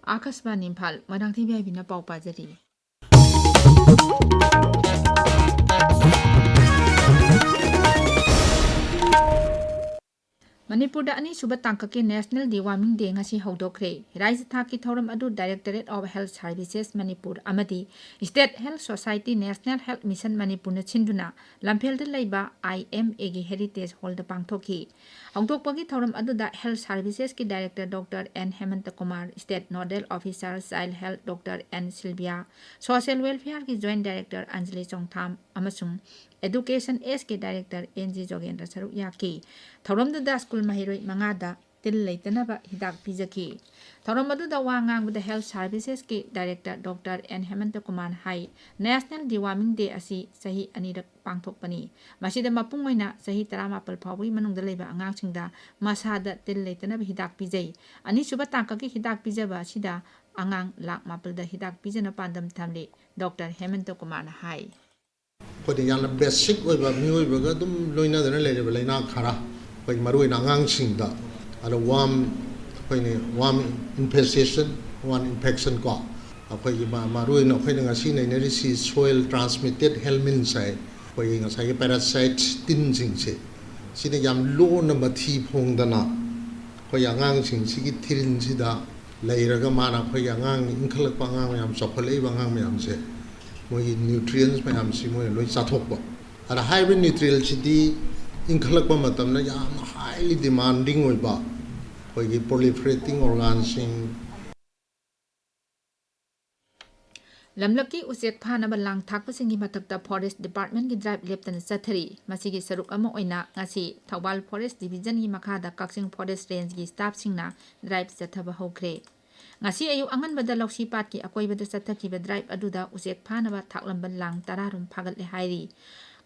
Akashvani Imphal Moirangthem Ibehaibi na pau pajari. Manipur ani suba tangkaki National Deworming Day ngasi hodokre. Rise thaki thorum adu Directorate of Health Services Manipur amadi State Health Society National Health Mission Manipur na chinduna lamphel de laiba IMA gi Heritage Hall da pangthoki. Hongdokpagi thorum adu da Health Services ki Director Dr. N. Kumar, State Nodal Officer Child Health Dr. N. Sylvia, Social Welfare ki Joint Director Anjali Chongtham amasung Education S ki Director NG Jogendra Saruk Yaki. Thorum da school mahiroi mangada til leitanaba hidak pizaki. Thorum da wangang with the Health Services ki Director Dr. N. Kumar hai National Deworming Day asi sahi anirak pangthokpani. Masida mapungoina sahi 18 phawi manungda leiba angangsingda masada til leitanaba hidak pizai. Ani suba tangkaki hidak pizaba sida angang lak mapalda hidak pizana pandam thamli Dr. Kumar hai. Pwede yang basic oiba mioi baga dum loina dana lele laina khara pwede marui na ngang singda ada worm infestation worm infection ko pwede marui na pwede ngasi na ineri soil transmitted helminth sai pwede ngasi parasite tin singse sida yam lo na mathi phong dana pwede ngang sing sigi thirin sida leiraga mana pwede ngang inkhalak pa ngang yam sokhole ba ngang yam se moi nutrients mai am si moi loi chathok ba ara hybrid nutrients di inkhalak ba matam na yam highly demanding oi ba koi gi proliferating organs in Lamlaki usek phana balang thakpa singi mathakta Forest Department gi drive leptan sathari masigi saruk ama oina ngasi Thawbal Forest Division gi makhada Kaksing Forest Range gi staff singna drive sathaba hokre ngasi ayu angan bada loksi pat ki akoi bada sathaki ba drive aduda usek phana ba thaklamban lang tararum phagat le hairi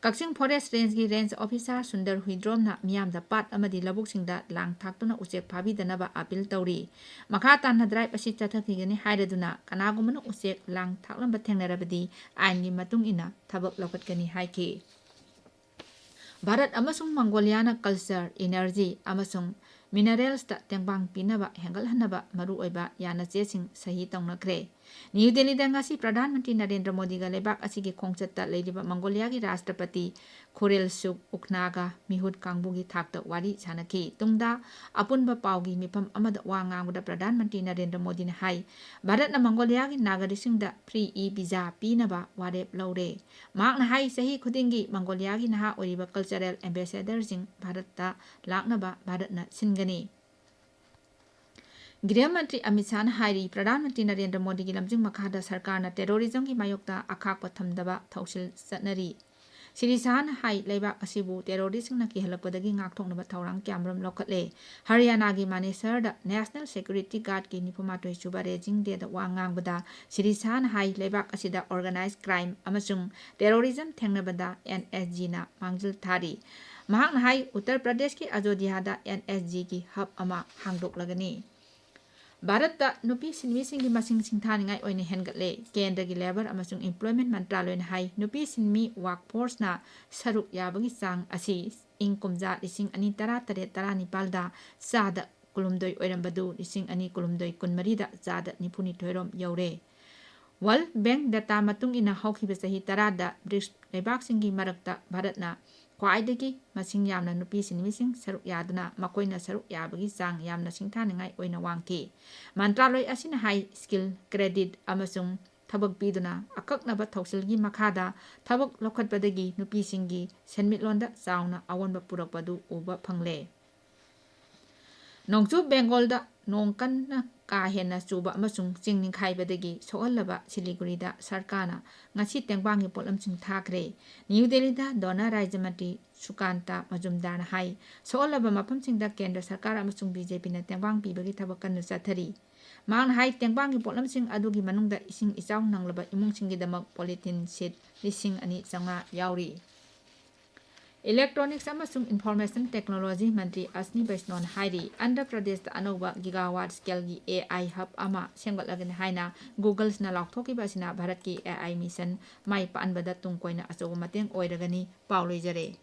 Kaksing Forest Range gi Range Officer Sundar Huidrom na miyam da pat amadi labuk singda lang thaktuna usek phabi dana ba appeal tawri makha tan na drive asi chathaki gani hairaduna kanagumana usek lang thaklam ba thengnarabadi ain gi matung ina thabak lokat kani haiki Bharat amasung Mongolia na culture energy amasung minerals ta tengbang pinaba hengal hanaba maru oiba yana chesing sahi tawnakre New Delhi da ngasi Pradhan Mantri Narendra Modi ga lebak asigi khongchatta leiriba Mongolia gi Rashtrapati Khorel Suk Uknaga mihut kangbu gi thakta wari sanaki tungda apunba pawgi mifam amada wanganguda Pradhan Mantri Narendra Modi na hai Bharat na Mongolia gi nagarising da free visa pinaba warep laure mak na hai sahi khudingi Mongolia gi naha oriba cultural ambassador sing Bharat ta laknaba Bharat na singani Gৃহমন্ত্রী Amit Shah হাইরি Pradhan Mantri Narendra Modi gi lamjing makhada sarkarna terrorism gi mayokta akhakpa thamdaba thausil satnari Siri Sahan hai leibak asibu terrorism na ki halakpadagi ngakthoknaba thaurang kyamram lokhatle Haryana gi Manesar da National Security Guard ki nipumatoi suba reging de da wangangbada Siri Sahan hai leibak asida organized crime amasung terrorism thengnabada NSG na mangjil thari mahak na hai Uttar Pradesh ki Ajodhya da NSG ki hub ama hangdoklagani Bharat da nupi sinmi singi masing singthaningai oine hengatle Kendra gi Labor amasung Employment Mantraloy na hai nupi sinmi workforce na saruk yabagi sang asi ingkumja lising ani tara nipalda sada kulumdoi oirambadu lising ani kulumdoi kunmari da sada nipuni thoirom yaure World Bank data matung ina hawkhiba sahi tarada BRICS lebak singi marakta Bharat na Kwaidagi masing yamna nupi sinmising saruk yaduna makoina saruk yabagi sang yamna singthaningai oina wangki mantraloy asina high skill credit amasung thabak piduna akaknaba thausilgi makhada thabak lokhatpadagi nupi singi senmitlonda chauna awonba purakpadu uba phangle Nongchu Bengal da nongkan na kahena chuba amasung chingning khaibadagi sohallaba Siliguri da sarkana ngasi tengbangi polam sing thakre New Delhi da Dona Rajamati Sukanta Majumdar na hai sohallaba mapam sing da Kendra Sarkar amasung BJP na tengbang pibagi thabakan na sathari mang hai tengbangi polam sing adugi manungda ising isaw nanglaba imung singi damak polythene sheet lising ani sanga yauri Electronics amasung Information Technology Mantri Asni Vaishnaw hairi Andhra Pradesh da anova gigawatt scale gi AI hub ama sengalagan haina Google na lakthokiba sina Bharat ki AI mission mai panbada tungkoina achoba mateng oiragani pauloi jare